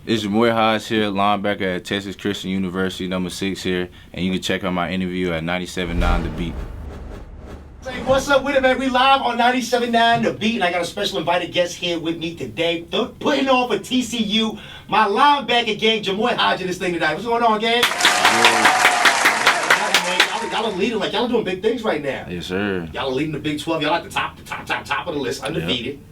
It's Jamoi Hodge here, linebacker at Texas Christian University, number 6 here, and you can check out my interview at 97.9 The Beat. Hey, what's up with it, man? We live on 97.9 The Beat, and I got a special invited guest here with me today, putting on for TCU, my linebacker gang, Jamoi Hodge, in this thing tonight. What's going on, gang? Y'all are leading, like y'all are doing big things right now. Yes, sir. Y'all are leading the Big 12. Y'all at the top of the list, undefeated. Yep.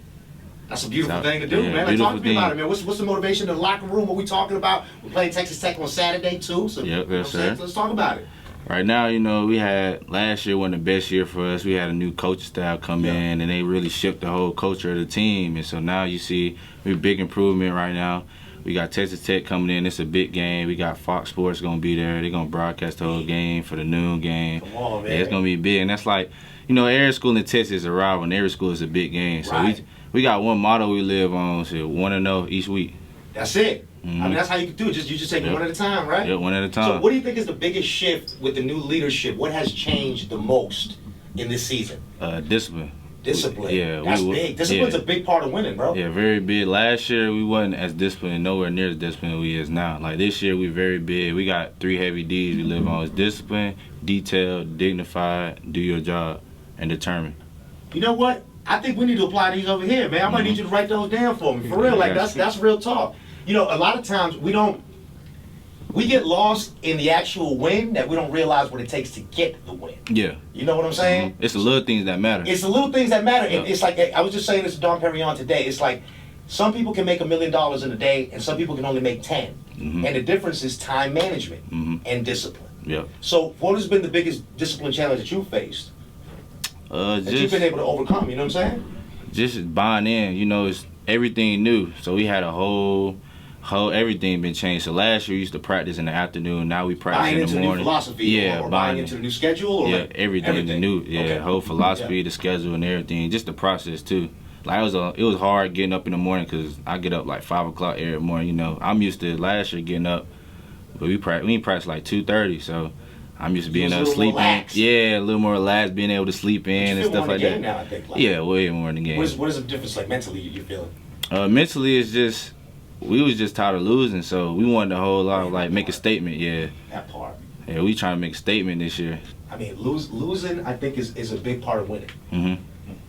That's a beautiful thing to do, man. Like, talk to me about it, man. What's the motivation in the locker room? What we talking about? We're playing Texas Tech on Saturday too. So yes, sir. Let's talk about it. Right now, we had last year wasn't the best year for us. We had a new coaching staff come in, and they really shifted the whole culture of the team. And so now you see a big improvement right now. We got Texas Tech coming in. It's a big game. We got Fox Sports going to be there. They're going to broadcast the whole game for the noon game. Come on, man. Yeah, it's going to be big. And that's like, every school in Texas is a rival, and every school is a big game. So we got one motto we live on, so 1-0 each week. That's it. I mean, that's how you can do it. You just take it one at a time, right? Yeah, one at a time. So what do you think is the biggest shift with the new leadership? What has changed the most in this season? Discipline. Discipline. Yeah, that's big. Discipline's a big part of winning, bro. Yeah, very big. Last year we wasn't as disciplined, nowhere near as disciplined we is now. Like this year we very big. We got 3 heavy D's we live on. It's discipline, detailed, dignified, do your job, and determined. You know what? I think we need to apply these over here, man. I might need you to write those down for me. For real, like that's real talk. A lot of times we get lost in the actual win that we don't realize what it takes to get the win. Yeah. You know what I'm saying? It's the little things that matter. It's the little things that matter. Yep. And it's like, I was just saying this to Don Perignon today. It's like some people can make $1 million in a day and some people can only make 10. And the difference is time management and discipline. Yep. So what has been the biggest discipline challenge that you faced? That you've been able to overcome, you know what I'm saying? Just buying in, it's everything new. So we had a whole everything been changed. So last year we used to practice in the afternoon. Now we practice in the morning. Buying into the new philosophy, or buying into the new schedule, or everything. The new, whole philosophy, the schedule, and everything. Just the process too. Like it was hard getting up in the morning because I get up like 5 o'clock every morning. I'm used to last year getting up, but we practice like 2:30. So I'm used to being able to sleep in. Yeah, a little more relaxed, being able to sleep in and stuff like that. Now, I think, way more in the game. What is the difference, like mentally, you feeling? Mentally, it's just. We was just tired of losing, so we wanted a whole lot of make a statement. Yeah, that part. Yeah, we trying to make a statement this year. I mean, losing I think is a big part of winning.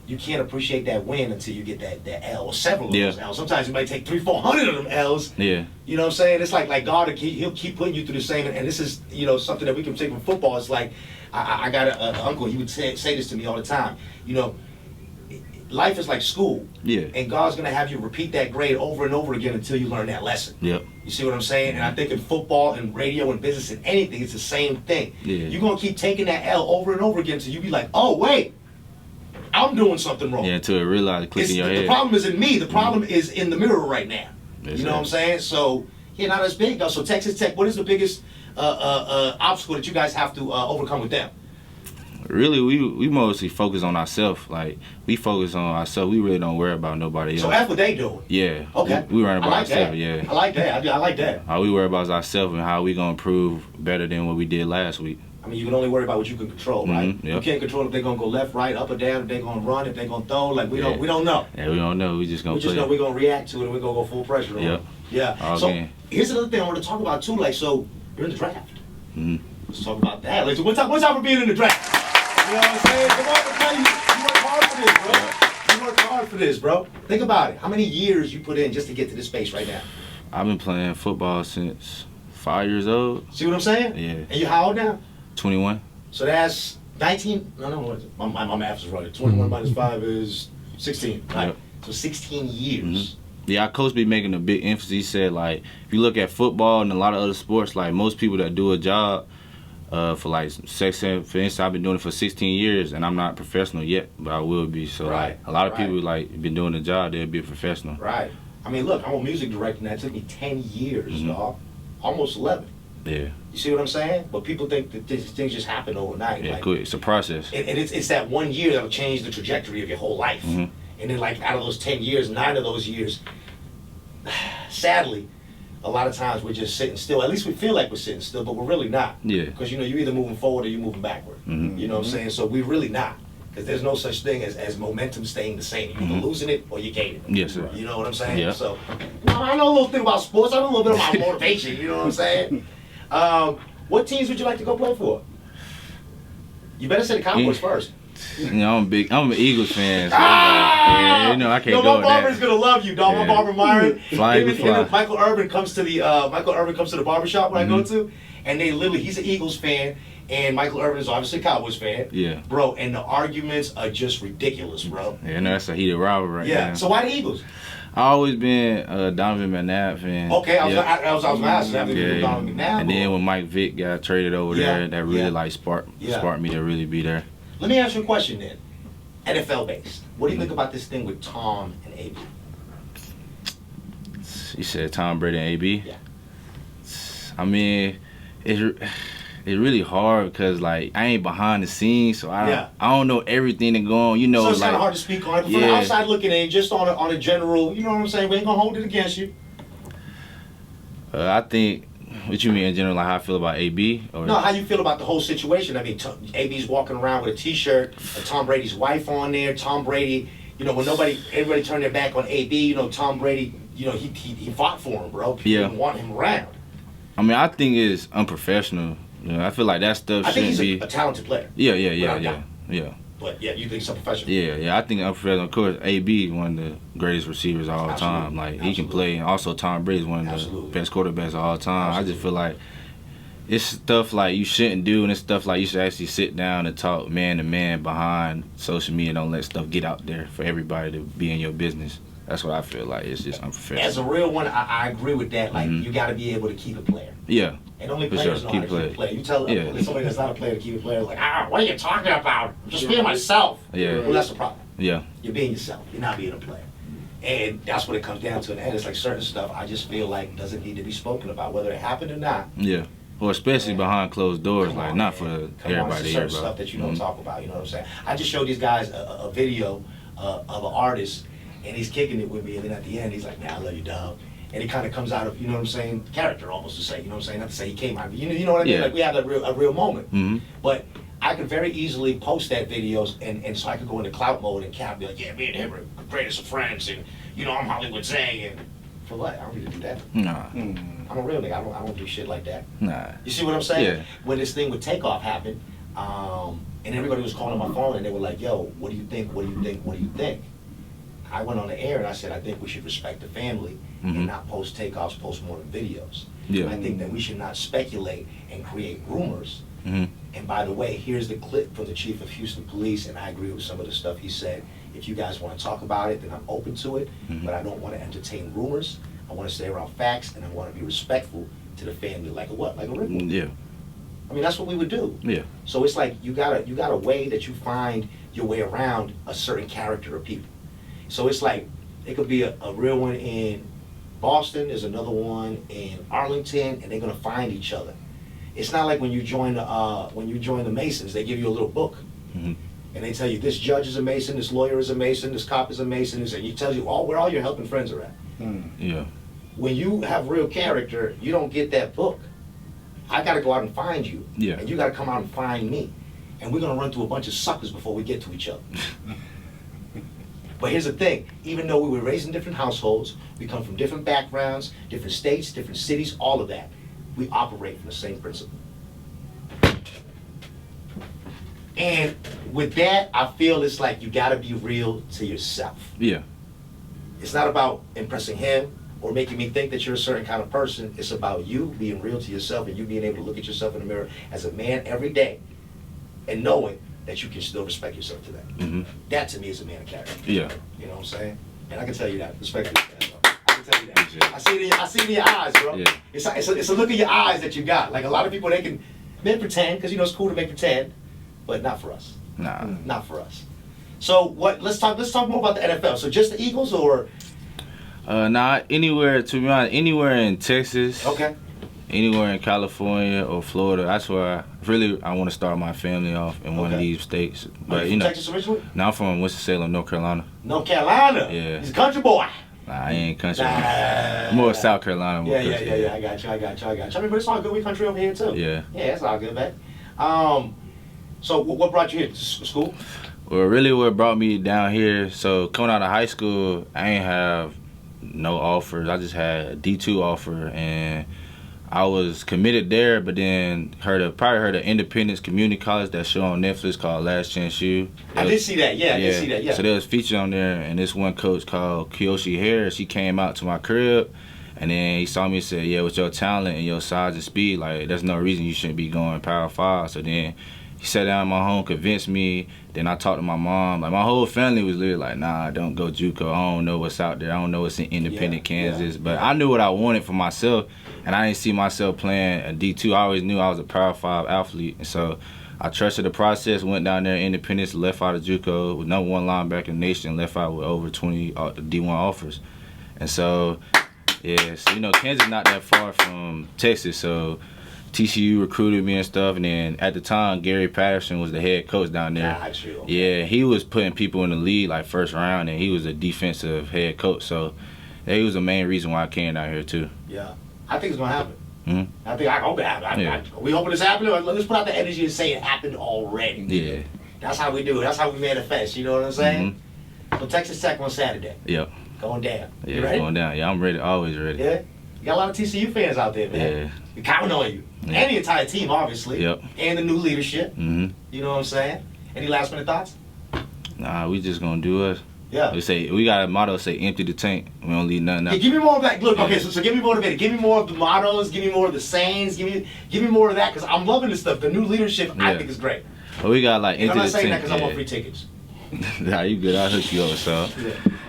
You can't appreciate that win until you get that L or several of those L's. Sometimes you might take 300-400 of them L's. Yeah. You know what I'm saying? It's like God, he'll keep putting you through the same. And this is something that we can take from football. It's like I got an uncle. He would say this to me all the time. Life is like school. Yeah. And God's going to have you repeat that grade over and over again until you learn that lesson. Yep. You see what I'm saying? And I think in football and radio and business and anything, it's the same thing. Yeah. You're going to keep taking that L over and over again until you be like, oh, wait, I'm doing something wrong. Yeah, until it realize, click in your head. The problem is in me. The problem is in the mirror right now. You know what I'm saying? So, not as big, though. So Texas Tech, what is the biggest obstacle that you guys have to overcome with them? Really, we mostly focus on ourselves. Like, we focus on ourselves. We really don't worry about nobody else. So that's what they doing? Yeah. Okay. We worry about ourselves, yeah. I like that. I like that. All we worry about is ourselves and how we going to improve better than what we did last week. I mean, you can only worry about what you can control, right? Yep. You can't control if they're going to go left, right, up or down, if they're going to run, if they're going to throw. Like, we don't know. Yeah, we don't know. We just going to play. We just know we're going to react to it and we're going to go full pressure on it. Yeah. So, here's another thing I want to talk about, too. Like, so, you're in the draft. Let's talk about that. Like, so what's up for being in the draft? You know what I'm saying? Come on, you worked hard for this, bro. You worked hard for this, bro. Think about it. How many years you put in just to get to this space right now? I've been playing football since 5 years old. See what I'm saying? Yeah. And you how old now? 21. So that's 19. No, what is it? My math is right. 21 minus 5 is 16. Right? Yep. So 16 years. Yeah, our coach be making a big emphasis. He said, like, if you look at football and a lot of other sports, like, most people that do a job, for instance, I've been doing it for 16 years, and I'm not professional yet, but I will be. So like a lot of people been doing the job, they'll be a professional. Right. I mean, look, I'm a music director, and that took me 10 years, dog. Almost 11. Yeah. You see what I'm saying? But people think that things just happen overnight. Yeah, cool. It's a process. And it's that 1 year that'll change the trajectory of your whole life. And then, like, out of those 10 years, 9 of those years, sadly, a lot of times we're just sitting still. At least we feel like we're sitting still, but we're really not. Yeah. Because, you're either moving forward or you're moving backward. You know what I'm saying? So we're really not. Because there's no such thing as momentum staying the same. You're either losing it or you're gaining it. Yes, sir. You know what I'm saying? Yeah. So, I know a little thing about sports. I know a little bit about motivation. You know what I'm saying? What teams would you like to go play for? You better say the Cowboys first. You know, I'm an Eagles fan. So yeah, you know, I can't go with that. My barber's gonna love you, dog. Yeah. My barber Myron. Fly. Michael Irvin comes to the barbershop where I go to, and he's an Eagles fan, and Michael Irvin is obviously a Cowboys fan. Yeah. Bro, and the arguments are just ridiculous, bro. Yeah, no, that's a heated rivalry right now. Yeah. So why the Eagles? I always been a Donovan McNabb fan. Okay, I was gonna ask you after Donovan McNabb. And then when Mike Vick got traded over there, that really sparked me to really be there. Let me ask you a question then. NFL based. What do you think about this thing with Tom and AB? You said Tom Brady and AB? Yeah. I mean, it's really hard because like I ain't behind the scenes, so I don't know everything that go on. You know, so it's like, kind of hard to speak on it. But from the outside looking in, just on a general, you know what I'm saying? We ain't gonna hold it against you. I think. What you mean in general, like how I feel about AB? Or? No, how you feel about the whole situation. I mean, AB's walking around with a T-shirt, and Tom Brady's wife on there. Tom Brady, you know, when everybody turned their back on AB, you know, Tom Brady, you know, he fought for him, bro. People didn't want him around. I mean, I think it's unprofessional. You know, I feel like that stuff shouldn't be. I think he's a talented player. Yeah. But yeah, you think he's unprofessional? Yeah, I think unprofessional. Of course, AB is one of the greatest receivers of all time. Like he can play, and also Tom Brady is one of the best quarterbacks of all time. I just feel like it's stuff like you shouldn't do, and it's stuff like you should actually sit down and talk man to man behind social media. Don't let stuff get out there for everybody to be in your business. That's what I feel like. It's just unprofessional. As a real one, I agree with that. Like you got to be able to keep a player. Yeah. And only players know how to keep a player. You tell somebody that's not a player to keep a player, like, what are you talking about? I'm just being myself. Yeah. Well, that's the problem. Yeah. You're being yourself. You're not being a player. And that's what it comes down to in the end. It's like certain stuff I just feel like doesn't need to be spoken about, whether it happened or not. Yeah. Well, especially behind closed doors, like not for everybody to hear about. Stuff that you don't talk about, you know what I'm saying? I just showed these guys a video of an artist, and he's kicking it with me, and then at the end, he's like, man, I love you, dog. And he kind of comes out of, you know what I'm saying, character almost to say, you know what I'm saying? Not to say he came out of, you know what I mean? Like we had a real moment. But I could very easily post that videos, and so I could go into clout mode and Cap be like, yeah, me and him are the greatest of friends, and you know, I'm Hollywood Zang, and for what? I don't need to do that. Nah. I'm a real nigga. I don't do shit like that. Nah. You see what I'm saying? Yeah. When this thing with Takeoff happened, and everybody was calling my phone, and they were like, yo, what do you think? What do you think? What do you think? I went on the air and I said, I think we should respect the family and not post Takeoff's postmortem videos. Yeah. I think that we should not speculate and create rumors. And by the way, here's the clip from the chief of Houston Police, and I agree with some of the stuff he said. If you guys want to talk about it, then I'm open to it, but I don't want to entertain rumors. I want to stay around facts, and I want to be respectful to the family, like a what? Like a ripple. Yeah. I mean, that's what we would do. Yeah. So it's like you got a way that you find your way around a certain character of people. So it's like, it could be a real one in Boston, there's another one in Arlington, and they're gonna find each other. It's not like when you join the Masons, they give you a little book. And they tell you this judge is a Mason, this lawyer is a Mason, this cop is a Mason, and he tells you where all your helping friends are at. Yeah. When you have real character, you don't get that book. I gotta go out and find you. Yeah. And you gotta come out and find me. And we're gonna run through a bunch of suckers before we get to each other. But here's the thing, even though we were raised in different households, we come from different backgrounds, different states, different cities, all of that, we operate from the same principle. And with that, I feel it's like you gotta be real to yourself. Yeah. It's not about impressing him or making me think that you're a certain kind of person. It's about you being real to yourself and you being able to look at yourself in the mirror as a man every day and knowing that you can still respect yourself to that. That to me is a man of character. Yeah. You know what I'm saying? And I can tell you that. Respect to that. I can tell you that. I see it in your eyes, bro. Yeah. It's a look in your eyes that you got. Like a lot of people, men pretend, because you know it's cool to make pretend, but not for us. Nah. Not for us. So let's talk more about the NFL. So just the Eagles or? Anywhere, to be honest, anywhere in Texas. Okay. Anywhere in California or Florida. That's where I want to start my family off in one of these states. But you know, Texas originally? No, I'm from Winston-Salem, North Carolina. North Carolina? Yeah. He's a country boy. Nah, I ain't country. More South Carolina. Yeah. I got you. I mean, but it's all good. We country over here too. Yeah. Yeah, it's all good, man. So what brought you here? To school? Well, really what brought me down here, so coming out of high school, I ain't have no offers. I just had a D2 offer, and I was committed there, but then probably heard of Independence Community College, that show on Netflix called Last Chance U. I did see that, I did see that, So there was featured on there, and this one coach called Kiyoshi Harris, he came out to my crib, and then he saw me and said, yeah, with your talent and your size and speed, like, there's no reason you shouldn't be going Power 5. So then he sat down in my home, convinced me. Then I talked to my mom. Like, my whole family was literally like, nah, don't go JUCO. I don't know what's out there. I don't know what's in independent Kansas. But I knew what I wanted for myself, and I didn't see myself playing a D2. I always knew I was a Power 5 athlete. And so I trusted the process, went down there, Independence, left out of JUCO, with #1 linebacker in the nation, left out with over 20 D1 offers. And so, yeah, so, you know, Kansas not that far from Texas, so TCU recruited me and stuff, and then at the time, Gary Patterson was the head coach down there. Yeah, he was putting people in the league like first round, and he was a defensive head coach, so he was the main reason why I came down here too. Yeah, I think it's gonna happen. Mm-hmm. I hope it happens. We hoping it's happening. Let's put out the energy and say it happened already. Yeah, that's how we do it. That's how we manifest. You know what I'm saying? Mm-hmm. So Texas Tech on Saturday. Yep. Going down. Yeah, you ready? Going down. Yeah, I'm ready. Always ready. Yeah. You got a lot of TCU fans out there, man. Yeah. We counting on you. Yeah. And the entire team, obviously. Yep. And the new leadership. Mm-hmm. You know what I'm saying? Any last minute thoughts? Nah, we just gonna do us. Yeah. We got a motto say empty the tank. We don't leave nothing out. Yeah, give me more of that. Look, okay, so give me motivated. Give me more of the mottos. Give me more of the sayings. Give me more of that, because I'm loving this stuff. The new leadership, I think, is great. Well, we got like empty the tank. I'm not saying that because I want free tickets. Nah, you good. I'll hook you up. So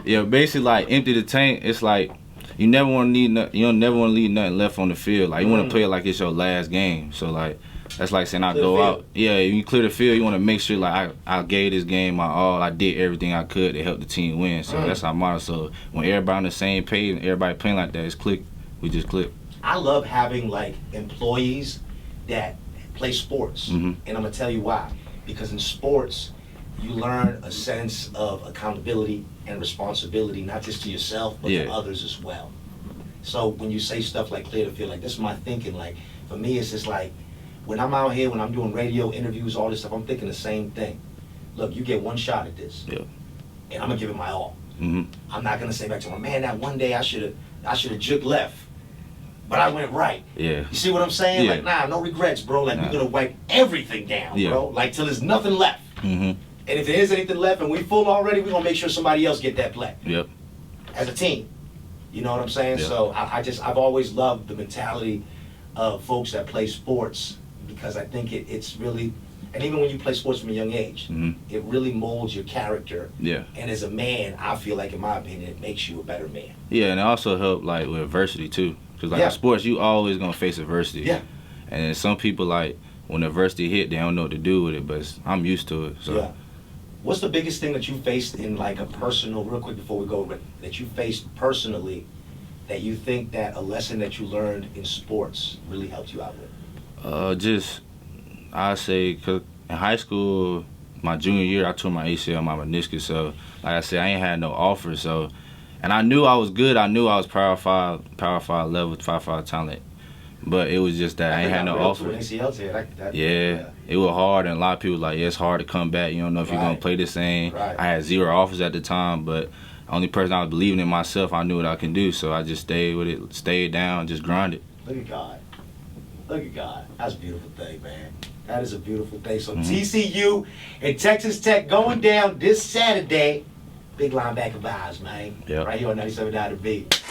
yeah, basically like empty the tank. It's like you never want to leave. You don't never want to leave nothing left on the field. Like you want to play it like it's your last game. So like that's like saying I go out. Yeah, you clear the field. You want to make sure like I gave this game my all. I did everything I could to help the team win. So that's our motto. So when everybody on the same page and everybody playing like that, it's click. We just click. I love having like employees that play sports, and I'm gonna tell you why. Because in sports, you learn a sense of accountability and responsibility, not just to yourself, but to others as well. So when you say stuff like clear the field, like this is my thinking. Like for me, it's just like when I'm out here, when I'm doing radio interviews, all this stuff, I'm thinking the same thing. Look, you get one shot at this, and I'm gonna give it my all. I'm not gonna say back to my man, that one day I should have juked left, but I went right. Yeah. You see what I'm saying? Like, nah, no regrets, bro. Like we're gonna wipe everything down, bro. Like till there's nothing left. And if there is anything left and we full already, we're gonna make sure somebody else get that play. Yep. As a team. You know what I'm saying? Yep. So I've always loved the mentality of folks that play sports, because I think it's really, and even when you play sports from a young age, it really molds your character. Yeah. And as a man, I feel like, in my opinion, it makes you a better man. Yeah, and it also helped like with adversity too. Because like in sports, you always gonna face adversity. Yeah. And some people, like when adversity hit, they don't know what to do with it, but I'm used to it. So. Yeah. What's the biggest thing that you faced in like a personal, real quick before we go, that you faced personally that you think that a lesson that you learned in sports really helped you out with? I say, cause in high school, my junior year, I tore my ACL, my meniscus. So, like I said, I ain't had no offers. So, and I knew I was good. I knew I was Power 5 level, Power 5 talent. But it was just that I ain't had no offers. Yeah, it was hard, and a lot of people like, it's hard to come back. You don't know if you're gonna play the same. I had 0 offers at the time, but the only person I was believing in myself, I knew what I can do. So I just stayed with it, stayed down, just grinded. Look at God. Look at God. That's a beautiful thing, man. That is a beautiful thing. So TCU and Texas Tech going down this Saturday. Big linebacker vibes, man. Yep. Right here on 97.9 The Beat.